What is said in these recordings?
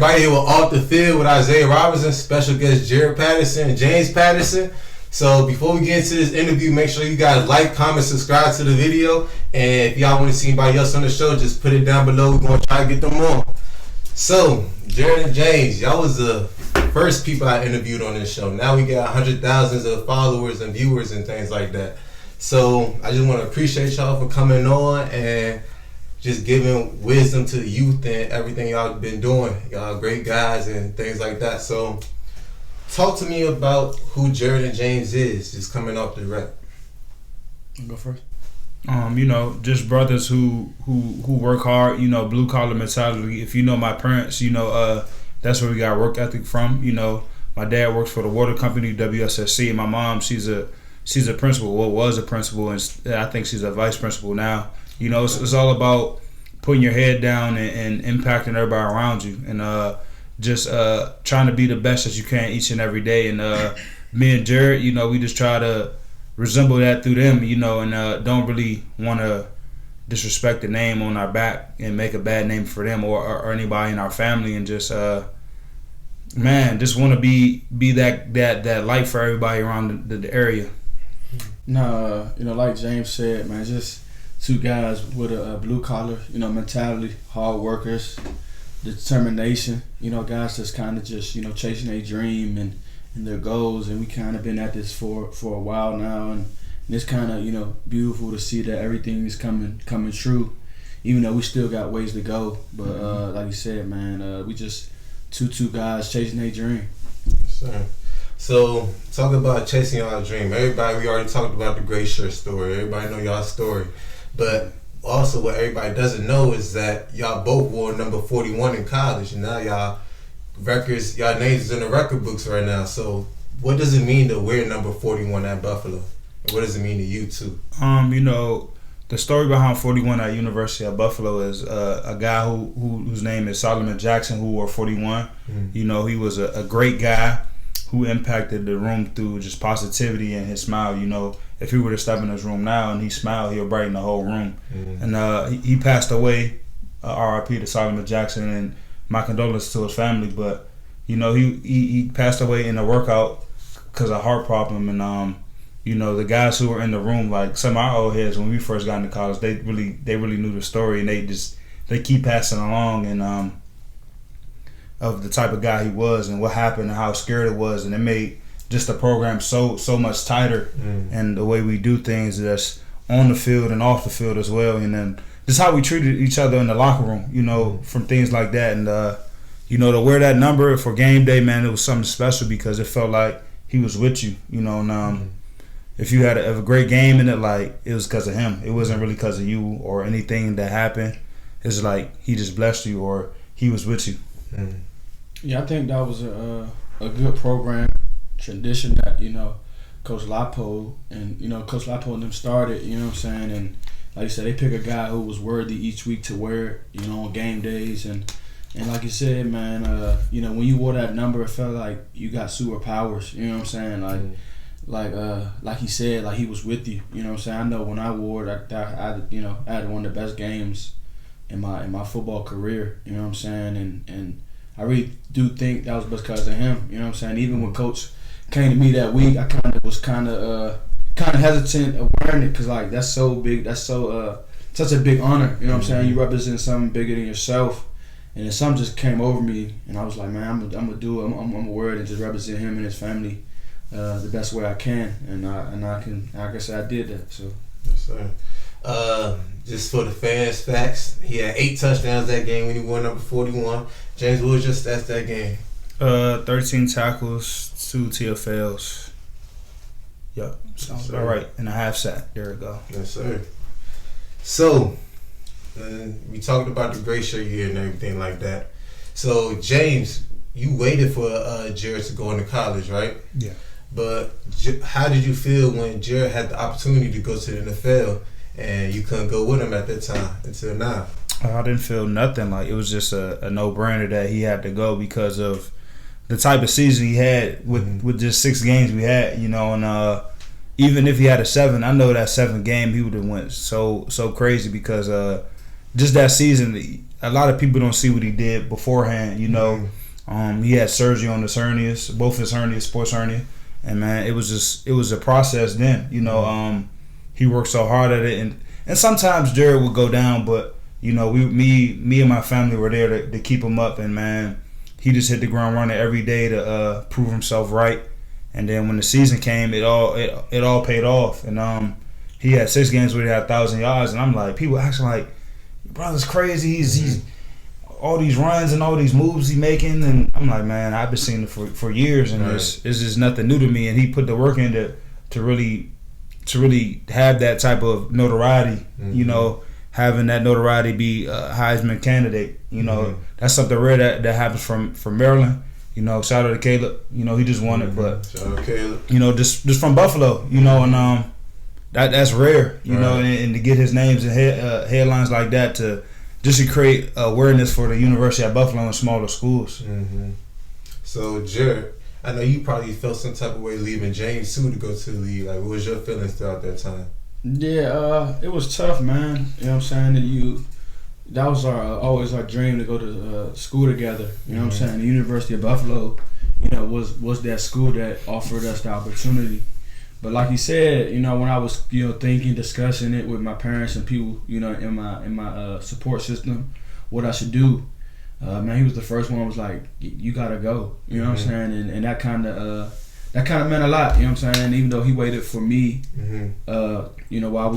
everybody here with Off the Field with Isaiah Robinson, special guest Jaret Patterson James Patterson. So before we get into this interview, make sure you guys like, comment, subscribe to the video. And if y'all want to see anybody else on the show, just put it down below. We're going to try to get them on. So, Jaret and James, y'all was the first people I interviewed on this show. Now we got hundreds of thousands of followers and viewers and things like that. So I just want to appreciate y'all for coming on and just giving wisdom to the youth and everything y'all been doing. Y'all great guys and things like that. So talk to me about who Jaret and James is, just coming off the rep. I'll go first. Just brothers who work hard, blue collar mentality. If you know my parents, that's where we got work ethic from. My dad works for the water company, WSSC, and my mom, she's a principal, was a principal, and I think she's a vice principal now. It's all about putting your head down and impacting everybody around you, and just trying to be the best that you can each and every day. And me and Jaret, we just try to resemble that through them, and don't really want to disrespect the name on our back and make a bad name for them or anybody in our family, and just just want to be that light for everybody around the area. No, like James said, man, just two guys with a blue collar, mentality, hard workers, determination. Guys that's kind of just chasing their dream and their goals, and we kind of been at this for a while now, and it's kind of beautiful to see that everything is coming true, even though we still got ways to go. But like you said, man, we just two guys chasing their dream. Sure. So talking about chasing y'all dream, everybody, we already talked about the Greyshirt story. Everybody know y'all story, but also what everybody doesn't know is that y'all both wore number 41 in college, and now y'all names is in the record books right now. So what does it mean to wear number 41 at Buffalo? And what does it mean to you too? The story behind 41 at University of Buffalo is a guy whose name is Solomon Jackson, who wore 41. Mm-hmm. He was a great guy who impacted the room through just positivity and his smile. If he were to step in his room now and he smiled, he'll brighten the whole room. Mm-hmm. And he passed away, R.I.P. to Solomon Jackson, and my condolences to his family. But he passed away in a workout because of heart problem. And the guys who were in the room, like some of our old heads when we first got into college, they really knew the story, and they keep passing along and of the type of guy he was and what happened and how scared it was, and it made just the program so much tighter, and the way we do things that's on the field and off the field as well, and then just how we treated each other in the locker room, from things like that. And to wear that number for game day, man, it was something special because it felt like he was with you, and if you had a great game in it, like, it was because of him. It wasn't really because of you or anything that happened. It's like he just blessed you or he was with you. Mm. Yeah, I think that was a good program tradition that Coach Lapo and Coach Lapo and them started. And like you said, they pick a guy who was worthy each week to wear it, on game days, and like you said, man, when you wore that number, it felt like you got superpowers. Like he said, like he was with you. I know when I wore it, I had one of the best games in my football career. And I really do think that was because of him. Even when Coach came to me that week, I was kind of hesitant of wearing it because like that's so big. That's so such a big honor. You represent something bigger than yourself. And then something just came over me, and I was like, man, I'm gonna do it. I'm gonna wear it and just represent him and his family the best way I can, and I can. Like I said, I did that. So. Yes, sir. Just for the fans' facts, he had 8 touchdowns that game when he wore number 41. James, what was your stats that game? 13 tackles, 2 TFLs. Yep. Yes, all right, and a half sack. There we go. Yes, sir. So, we talked about the Greyshirt year and everything like that. So, James, you waited for Jaret to go into college, right? Yeah. But how did you feel when Jaret had the opportunity to go to the NFL and you couldn't go with him at that time until now? I didn't feel nothing. Like, it was just a no-brainer that he had to go because of the type of season he had with just 6 games we had, and even if he had a 7, I know that 7th game he would have went so crazy because just that season, a lot of people don't see what he did beforehand. You know, he had surgery on his hernias, both his hernias, sports hernia, and man, it was a process then. You know, he worked so hard at it, and sometimes Jaret would go down, but you know, me and my family were there to keep him up, and man, he just hit the ground running every day to prove himself right. And then when the season came, it all paid off, and he had 6 games where he had 1,000 yards, and I'm like, people acting like, your brother's crazy. He's all these runs and all these moves he making, and I'm like, man, I've been seeing it for years, and it's just nothing new to me. And he put the work in to really have that type of notoriety. You know, having that notoriety be a Heisman candidate. You know, that's something rare that happens from Maryland. You know, shout out to Caleb. You know, he just won it, but shout out to Caleb. You know, just from Buffalo. You know, and that's rare. You know, and to get his names in headlines like that to create awareness for the University at Buffalo and smaller schools. So Jaret, I know you probably felt some type of way leaving James too to go to the league. Like, what was your feelings throughout that time? Yeah, it was tough, man. You know what I'm saying? That was always our dream to go to school together. You know what I'm saying? The University of Buffalo, you know, was that school that offered us the opportunity. But like you said, you know, when I was, you know, thinking, discussing it with my parents and people, you know, in my support system, what I should do, man, he was the first one who was like, you gotta go. You know what I'm saying? And that kind of meant a lot. You know what I'm saying? Even though he waited for me, you know, while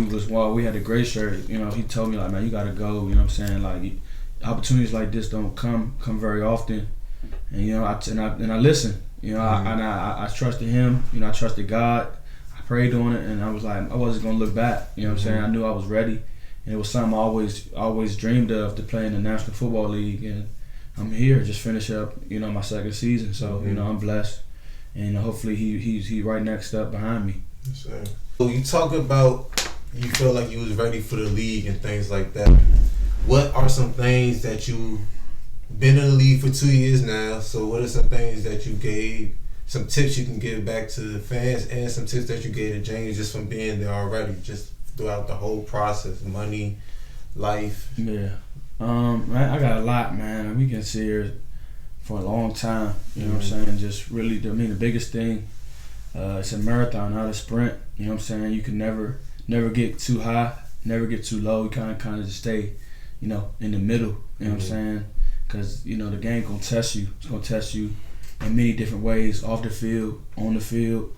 we had the Greyshirt, you know, he told me like, man, you gotta go. You know what I'm saying? Like, opportunities like this don't come very often. And you know, I listened. You know, I trusted him. You know, I trusted God. I prayed on it, and I was like, I wasn't gonna look back. You know what I'm saying? I knew I was ready, and it was something I always dreamed of, to play in the National Football League. And I'm here, just finish up, you know, my second season. So you know, I'm blessed, and hopefully he's right next up behind me. So you talk about you feel like you was ready for the league and things like that. What are some things that you been in the league for 2 years now? So what are some things that you gave, some tips you can give back to the fans, and some tips that you gave to James just from being there already, just throughout the whole process, money, life? Yeah, man, I got a lot, man. We can sit here for a long time. You know what I'm saying? Just really, I mean, the biggest thing, it's a marathon, not a sprint. You know what I'm saying? You can never get too high, never get too low. You kind of just stay, you know, in the middle. You know what I'm saying? Because, you know, the game gonna test you. It's gonna test you in many different ways, off the field, on the field.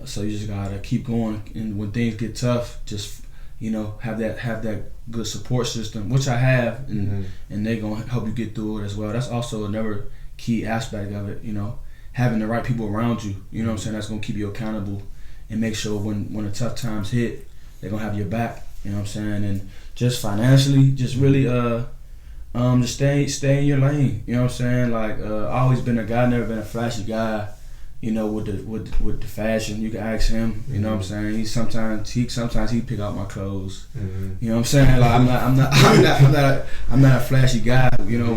So you just gotta keep going. And when things get tough, just, you know, have that good support system, which I have, and they're gonna help you get through it as well. That's also another key aspect of it. You know, having the right people around you. You know what I'm saying? That's gonna keep you accountable and make sure when the tough times hit, they're gonna have your back. You know what I'm saying? And just financially, just really just stay in your lane. You know what I'm saying? Like, I always been a guy, never been a flashy guy. You know, with the fashion, you can ask him. You know what I'm saying? He sometimes pick out my clothes. You know what I'm saying? Like, I'm not a flashy guy. You know,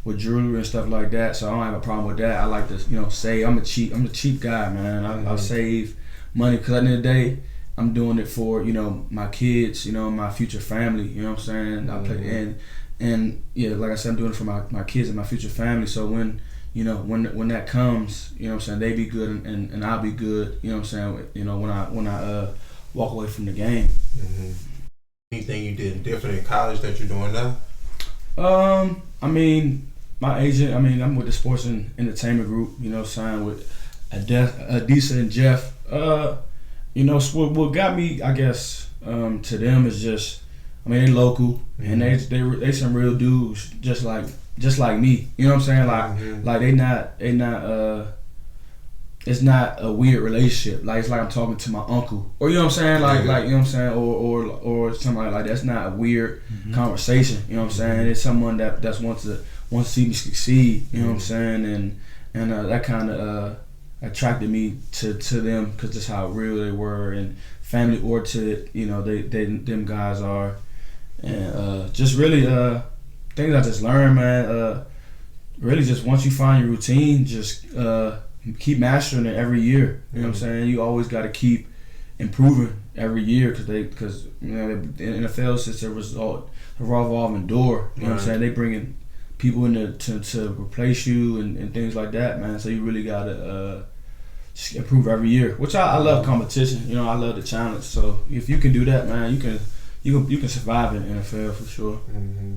with jewelry and stuff like that. So I don't have a problem with that. I like to, you know, save. I'm a cheap guy, man. I'll save money, because at the end of the day, I'm doing it for, you know, my kids, you know, my future family. You know what I'm saying? I play and yeah, like I said, I'm doing it for my kids and my future family. So when, you know, when that comes, you know what I'm saying, they be good and I'll be good. You know what I'm saying? You know, when I walk away from the game. Anything you did different in college that you're doing now? I mean, my agent, I'm with the Sports and Entertainment Group, you know, signed with Adisa and Jeff. You know, what got me, I guess, to them is just, I mean, they local, and they some real dudes, just like me. You know what I'm saying? Like they not it's not a weird relationship. Like, it's like I'm talking to my uncle, or you know what I'm saying? Like you know what I'm saying, or something like that. That's not a weird conversation. You know what I'm saying? It's someone that wants to see me succeed. You know what I'm saying? And that kind of attracted me to them, because that's how real they were, and family oriented. You know, them guys are, and just really things I just learned, man. Really, just once you find your routine, just keep mastering it every year. You know what I'm saying? You always got to keep improving every year, because you know, the NFL, since a result, revolving door. You know what I'm saying? They bringing people in to replace you and things like that, man. So you really gotta improve every year. Which I love competition. You know, I love the challenge. So if you can do that, man, you can survive in the NFL for sure. Mm-hmm.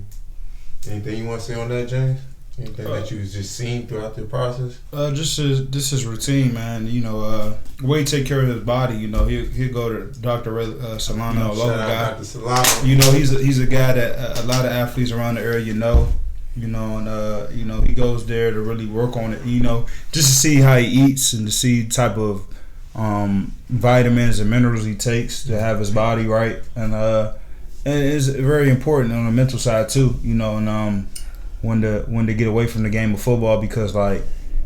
Anything you want to say on that, James? Anything that you was just seeing throughout the process? Just his routine, man. You know, the way he take care of his body. You know, he'll go to Dr. Solano, a local guy. Dr. Solano. You know, he's a guy that a lot of athletes around the area know. You know, and you know, he goes there to really work on it. You know, just to see how he eats and to see the type of vitamins and minerals he takes to have his body right, and it's very important on the mental side too. You know, and when to get away from the game of football, because like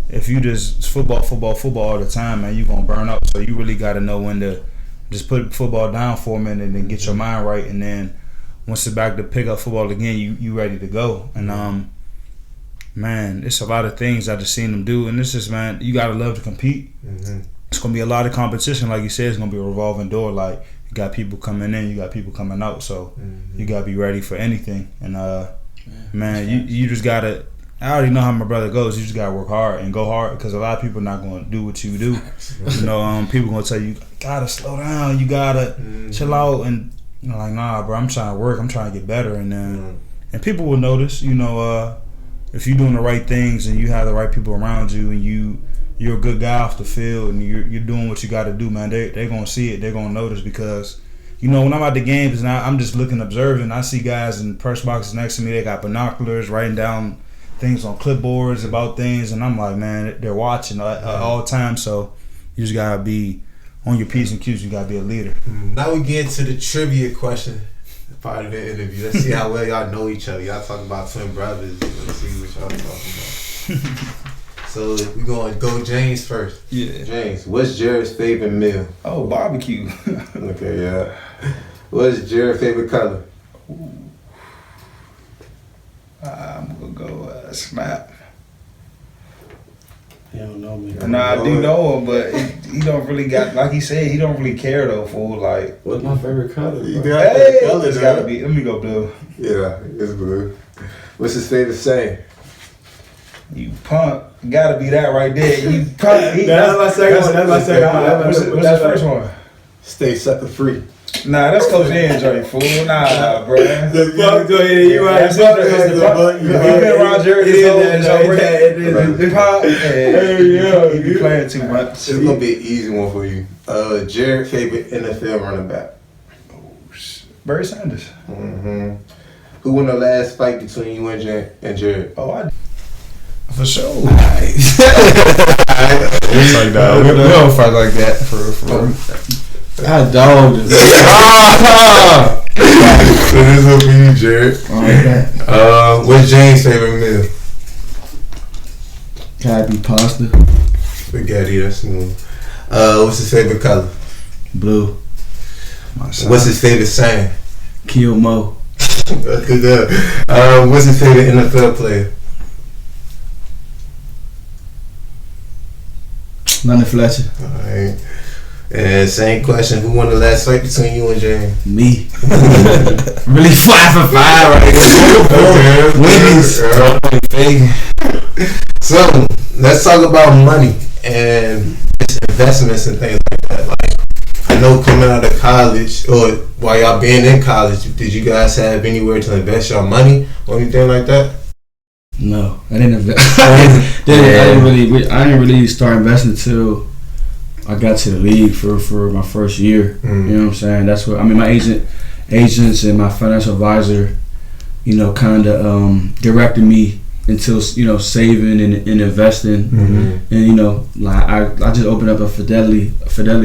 if you just football all the time, man, you're gonna burn out. So you really got to know when to just put football down for a minute and then get your mind right, and then once it's back to pick up football again, you ready to go. And man, it's a lot of things I just seen him do, and this is, man, you gotta love to compete. Mm-hmm. It's gonna be a lot of competition, like you said. It's gonna be a revolving door. Like you got people coming in, you got people coming out, so you gotta be ready for anything. And man, you just gotta. I already know how my brother goes. You just gotta work hard and go hard, because a lot of people are not gonna do what you do. You know, people gonna tell you gotta slow down, you gotta chill out, and you know, like, nah, bro, I'm trying to work, I'm trying to get better, and then and people will notice. You know, if you're doing the right things and you have the right people around you, and you're a good guy off the field, and you're doing what you got to do, man, they're gonna see it, they're gonna notice, because. You know, when I'm at the games and I'm just looking, observing, I see guys in press boxes next to me. They got binoculars, writing down things on clipboards about things, and I'm like, man, they're watching all the time. So you just gotta be on your P's and Q's. You gotta be a leader. Now we get into the trivia question part of the interview. Let's see how well y'all know each other. Y'all talking about twin brothers. Let's see what y'all talking about. So we gonna go James first. Yeah. James, what's Jared's favorite meal? Oh, barbecue. Okay, yeah. What's Jared's favorite color? I'm gonna go snap. You don't know me. No, I do know him, but he don't really got, like he said, he don't really care though, fool. Like, what's my favorite color? It's gotta be. Let me go blue. Yeah, it's blue. What's his favorite saying? You punk. Gotta be that right there. You punk. That's my second one. That's my second one. What's the first one? Stay sucker free. Nah, that's Coach James, fool. Nah, bro. The fuck, go ahead. You right. You've been around Jared his whole Hey, you be playing too much. It's gonna be an easy one for you. Jared favorite NFL running back? Barry Sanders. Mm-hmm. Who won the last fight between you and Jared? Oh, for sure. Nice. It's like that. We don't fight like that for I dog this. So this will be you, Jared. What's James' favorite meal? Gotta be pasta. Spaghetti, that's smooth. What's his favorite color? Blue. What's his favorite saying? Kill Mo. That's good. What's his favorite NFL player? London Fletcher. Alright. And same question, who won the last fight between you and James? Me. Really 5 for 5 right here. Winnies. So, let's talk about money and investments and things like that. Like, I know coming out of college, or while y'all being in college, did you guys have anywhere to invest your money or anything like that? No, I didn't invest. I didn't really start investing until I got to the league for my first year. You know what I'm saying? That's what I mean. My agents and my financial advisor, you know, kind of directed me into, you know, saving and investing. And you know, like I just opened up a Fidelity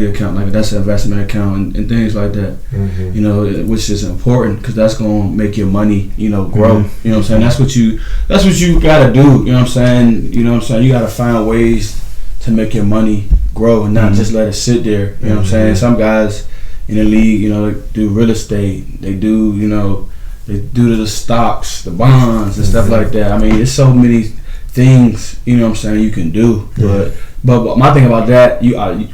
account, like that's an investment account and things like that. You know, which is important because that's gonna make your money, you know, grow. You know what I'm saying? That's what you gotta do. You know what I'm saying? You know what I'm saying? You gotta find ways to make your money grow and not just let it sit there. You know what I'm saying? Some guys in the league, you know, they do real estate. They do, you know, they do the stocks, the bonds, and stuff like that. I mean, there's so many things, you know what I'm saying, you can do. But my thing about that,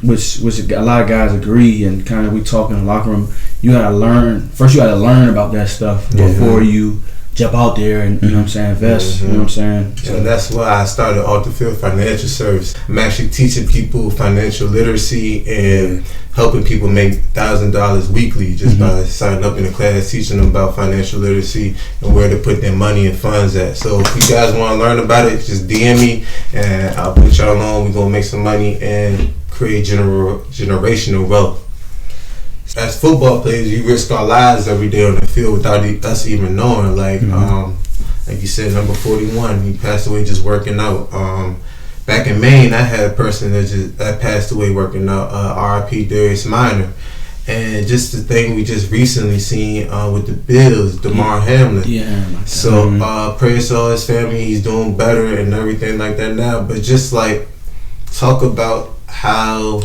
which a lot of guys agree, and kind of we talk in the locker room, you gotta learn. First, you gotta learn about that stuff before you jump out there and, you know what I'm saying, invest. You know what I'm saying? So that's why I started Off the Field Financial Service. I'm actually teaching people financial literacy and helping people make $1,000 weekly just by signing up in a class, teaching them about financial literacy and where to put their money and funds at. So if you guys want to learn about it, just DM me and I'll put y'all on. We're going to make some money and create generational wealth. As football players, you risk our lives every day on the field without us even knowing. Like you said, number 41, he passed away just working out. Back in Maine, I had a person that passed away working out, R.I.P. Darius Minor. And just the thing we just recently seen with the Bills, DeMar Hamlin. So prayers to all his family. He's doing better and everything like that now. But just like talk about how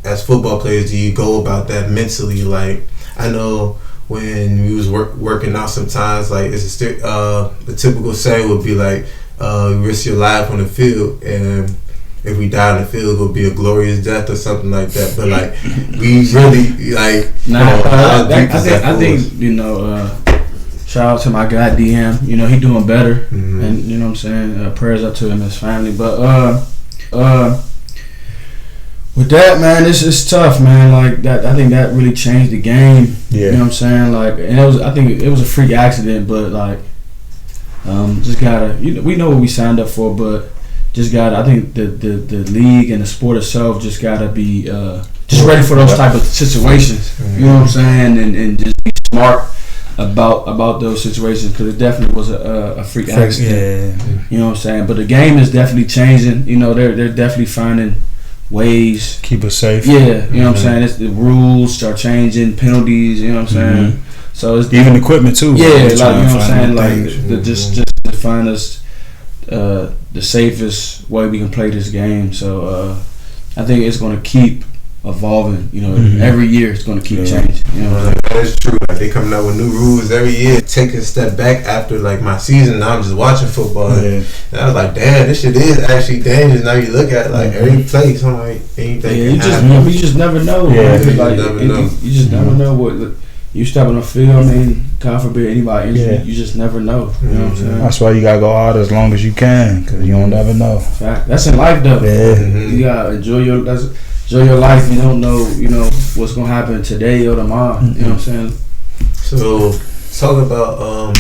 as football players do you go about that mentally? Like I know when we was working out sometimes, like it's the typical saying would be like risk your life on the field, and if we die on the field, it'll be a glorious death or something like that. But like we really like I think you know, shout out to my guy DM. You know, he doing better, and you know what I'm saying. Prayers up to him and his family. But with that, man, it's tough, man. Like that, I think that really changed the game. You know what I'm saying? Like, and I think it was a freak accident, but like, just gotta, you know, we know what we signed up for, but just gotta. I think the league and the sport itself just gotta be just ready for those type of situations. You know what I'm saying? And just be smart about those situations, because it definitely was a freak accident. You know what I'm saying? But the game is definitely changing. You know, they're definitely finding ways keep us safe. You know what I'm saying? It's the rules are changing, penalties. You know what I'm saying? So it's even equipment too. Like you know what I'm saying? Like just to find us the safest way we can play this game. So I think it's going to keep evolving. You know, every year it's going to keep changing. You know what I'm saying? That is true. Like they coming out with new rules every year. Taking a step back after like my season, now I'm just watching football. And I was like, damn, this shit is actually dangerous. Now you look at it, like every place, I'm like, anything. You just never know. You just never know what. You step on the field, I mean, God forbid anybody injured, you just never know. You know what I'm saying? That's why you gotta go hard as long as you can, because you don't never know. Fact. That's in life, though. You gotta enjoy your life. You don't know, you know, what's gonna happen today or tomorrow. You know what I'm saying? So, talk about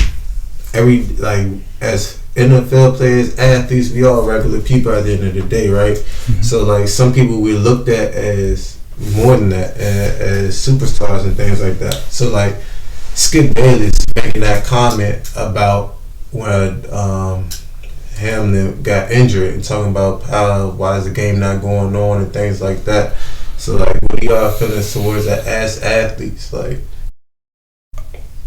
as NFL players, athletes, we all regular people at the end of the day, right? So, like, some people we looked at as more than that, as superstars and things like that. So like Skip Bayless making that comment about when Hamlin got injured and talking about why is the game not going on and things like that. So like, what are y'all feelings towards that as athletes? Like,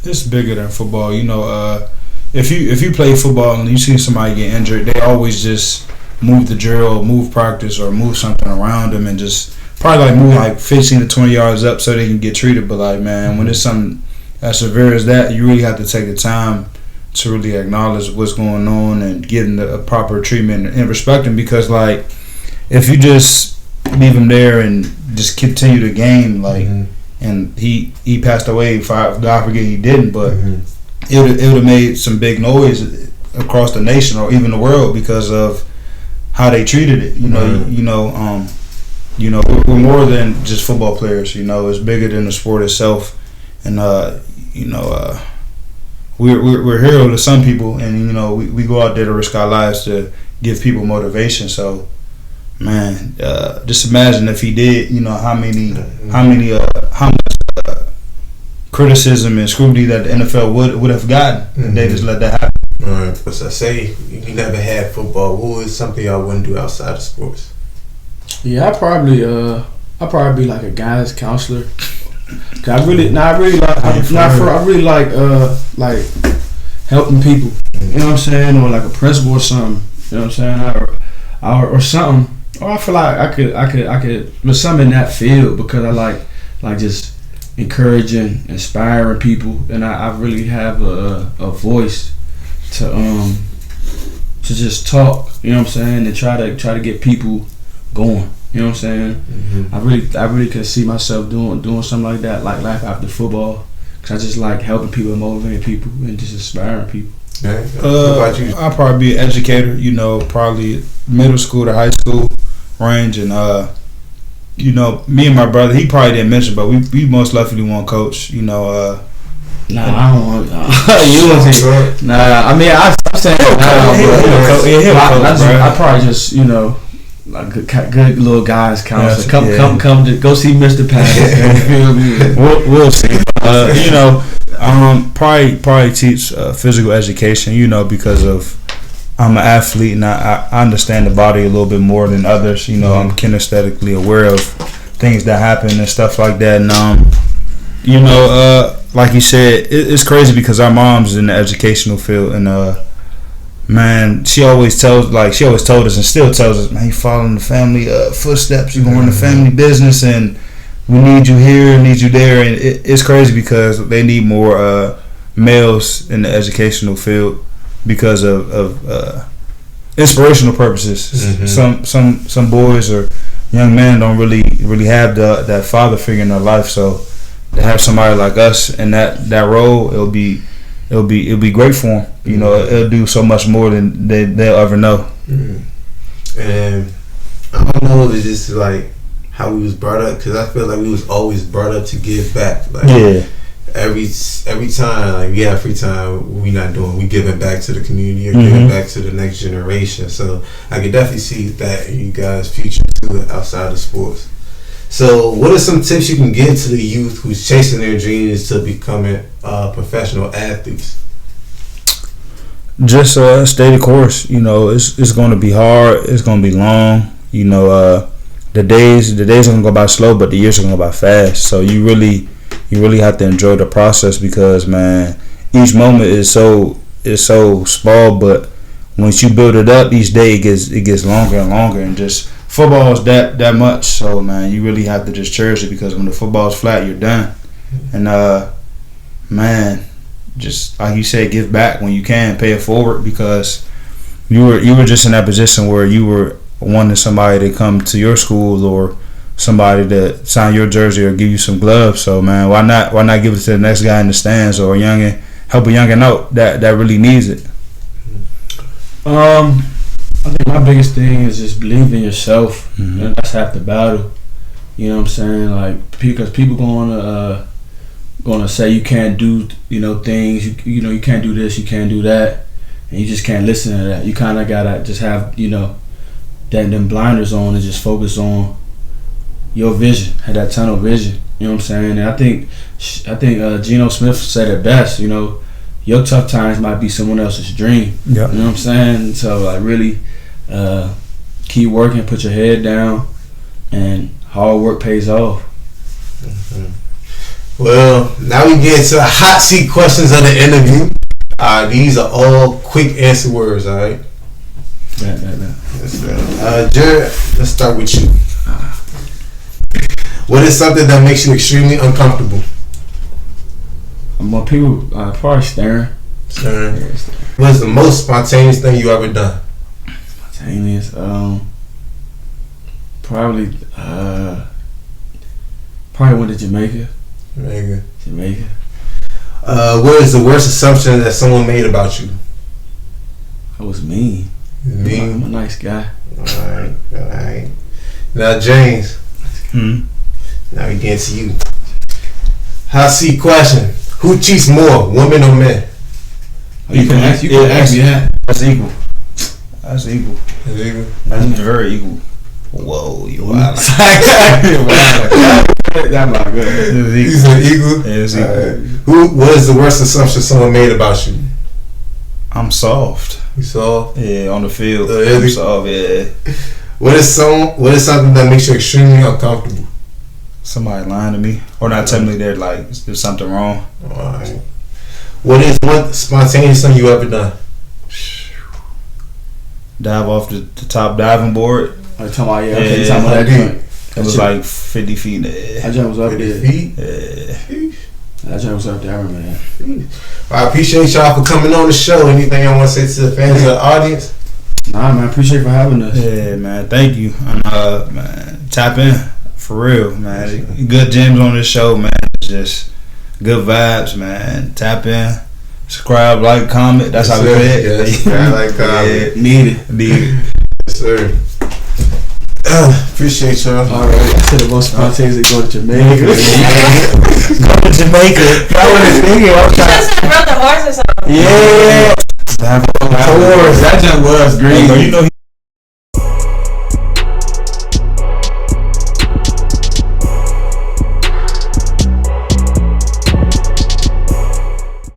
it's bigger than football. You know, if you play football and you see somebody get injured, they always just move the drill, move practice, or move something around them and just probably like move like 15 to 20 yards up so they can get treated. But like, man, when it's something as severe as that, you really have to take the time to really acknowledge what's going on and give them a proper treatment and respect them. Because like, if you just leave him there and just continue the game, like, and he passed away, God forget he didn't, but it would have made some big noise across the nation or even the world because of how they treated it. You know, we're more than just football players. You know, it's bigger than the sport itself, and we're heroes to some people, and you know, we go out there to risk our lives to give people motivation. So, man, just imagine if he did. You know, how much criticism and scrutiny that the NFL would have gotten if they just let that happen. All right, but I say you never had football. What was something y'all wouldn't do outside of sports? Yeah, I'd probably be like a guidance counselor. Cause I really like helping people. You know what I'm saying? Or like a principal or something. You know what I'm saying? Or something. Or I feel like I could do something in that field, because I like just encouraging, inspiring people, and I really have a voice to just talk. You know what I'm saying? And try to get people going. You know what I'm saying? Mm-hmm. I really could see myself doing something like that, like life after football. Cause I just like helping people, motivating people, and just inspiring people. Okay. What about you? I'll probably be an educator. You know, probably middle school to high school range, and you know, me and my brother. He probably didn't mention, but we most likely want coach. You know. Nah, I don't want. You want to? Nah, I mean, I'm saying I probably just, you know, like good little guys counselor. Come to go see Mr. Patterson. Feel me? We'll see. You know, probably teach physical education. You know, because of I'm an athlete and I understand the body a little bit more than others. You know, I'm kinesthetically aware of things that happen and stuff like that. And you know, like you said, it's crazy because our mom's in the educational field, and man, she always told us and still tells us, man, you following the family footsteps, you gonna run the family business, and we need you here, need you there, and it's crazy because they need more males in the educational field because of inspirational purposes. Mm-hmm. Some boys or young men don't really have that father figure in their life, so to have somebody like us in that role, it'll be great for them. You know, it'll do so much more than they'll ever know. Mm-hmm. And I don't know if it's just like how we was brought up, because I feel like we was always brought up to give back. Like, yeah. Every time, like, we have free time, we giving back to the community or giving back to the next generation. So I can definitely see that in you guys' future too, outside of sports. So, what are some tips you can give to the youth who's chasing their dreams to becoming professional athletes? Just stay the course. You know, it's going to be hard. It's going to be long. You know, the days are going to go by slow, but the years are going to go by fast. So you really have to enjoy the process because, man, each moment is so small, but once you build it up each day, it gets longer and longer, and just. Football is that much, so man, you really have to just cherish it because when the football's flat, you're done. And man, just like you said, give back when you can, pay it forward because you were just in that position where you were wanting somebody to come to your school or somebody to sign your jersey or give you some gloves. So man, why not give it to the next guy in the stands or help a youngin out that really needs it. I think my biggest thing is just believe in yourself, and that's half the battle. You know what I'm saying? Like, because people gonna say you can't do, you know, things. You know, you can't do this, you can't do that, and you just can't listen to that. You kind of gotta just have, you know, them blinders on and just focus on your vision, have that tunnel vision. You know what I'm saying? And I think Geno Smith said it best. You know, your tough times might be someone else's dream. Yeah. You know what I'm saying? So like really keep working, put your head down, and hard work pays off. Well, now we get to the hot seat questions of the interview. These are all quick answer words, all right? Jaret, let's start with you. What is something that makes you extremely uncomfortable? More people probably staring. What's the most spontaneous thing you ever done? Spontaneous, probably went to Jamaica. What is the worst assumption that someone made about you? I was mean. I'm a nice guy. All right. Now, James. Now we get to you. Hot seat question. Who cheats more, women or men? You can ask me that. That's equal. That's very equal. Whoa, you wild. That's not good. He's an equal? Yeah, it's equal. What is the worst assumption someone made about you? I'm soft. You soft? Yeah, on the field. Really? I'm soft, yeah. What is something that makes you extremely uncomfortable? Somebody lying to me or not telling me they're like there's something wrong. Alright. What is one spontaneous thing you ever done? Dive off the top diving board. You talking about that joint? It was like 50 feet in the air. That joint was up there. 50 feet? Yeah. That joint was up there, man. I appreciate y'all for coming on the show. Anything I want to say to the fans of the audience? Nah, man. Appreciate you for having us. Yeah, man. Thank you. And man, tap in for real, man. Good gems on this show, man. Just good vibes, man. Tap in, subscribe, like, comment. That's how we do it. Yes, subscribe, like, comment. Need it. Yes, sir. Appreciate y'all. All right. To the most spontaneous, go to Jamaica. Go to Jamaica. That was his thing. You just rode the horse or something. Yeah. That just was green. You know